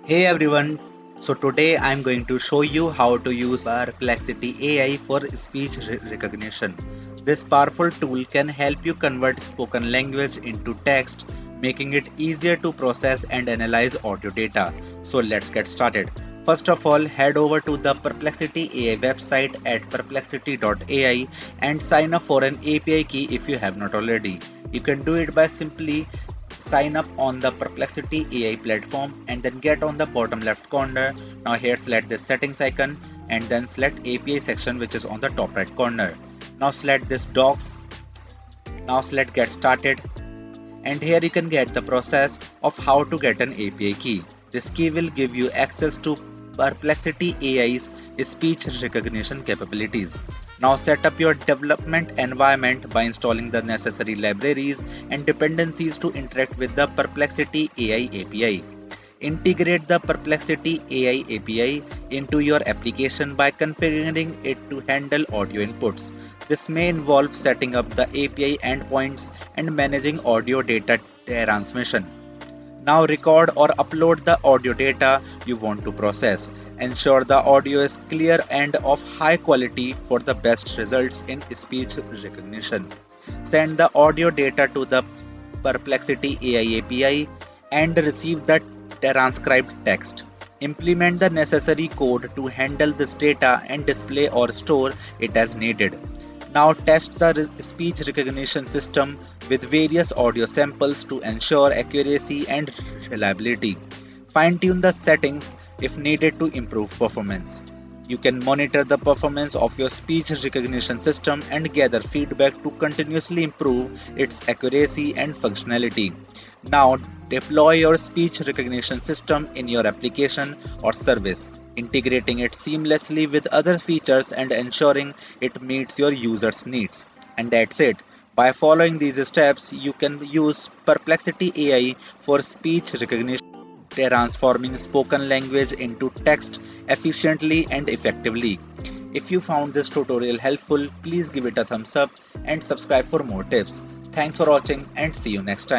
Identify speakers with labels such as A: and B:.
A: Hey everyone, so today I'm going to show you how to use Perplexity AI for speech recognition. This powerful tool can help you convert spoken language into text, making it easier to process and analyze audio data. So let's get started. First of all, head over to the Perplexity AI website at perplexity.ai and sign up for an API key if you have not already. You can do it by simply sign up on the Perplexity AI platform and then get on the bottom left corner. Now here select this settings icon and then select API section which is on the top right corner. Now select this docs. Now select get started and here you can get the process of how to get an API key. This key will give you access to Perplexity AI's speech recognition capabilities. Now set up your development environment by installing the necessary libraries and dependencies to interact with the Perplexity AI API. Integrate the Perplexity AI API into your application by configuring it to handle audio inputs. This may involve setting up the API endpoints and managing audio data transmission. Now record or upload the audio data you want to process. Ensure the audio is clear and of high quality for the best results in speech recognition. Send the audio data to the Perplexity AI API and receive the transcribed text. Implement the necessary code to handle this data and display or store it as needed. Now test the speech recognition system with various audio samples to ensure accuracy and reliability. Fine-tune the settings if needed to improve performance. You can monitor the performance of your speech recognition system and gather feedback to continuously improve its accuracy and functionality. Now deploy your speech recognition system in your application or service, integrating it seamlessly with other features and ensuring it meets your users' needs. And that's it. By following these steps, you can use Perplexity AI for speech recognition, transforming spoken language into text efficiently and effectively. If you found this tutorial helpful, please give it a thumbs up and subscribe for more tips. Thanks for watching and see you next time.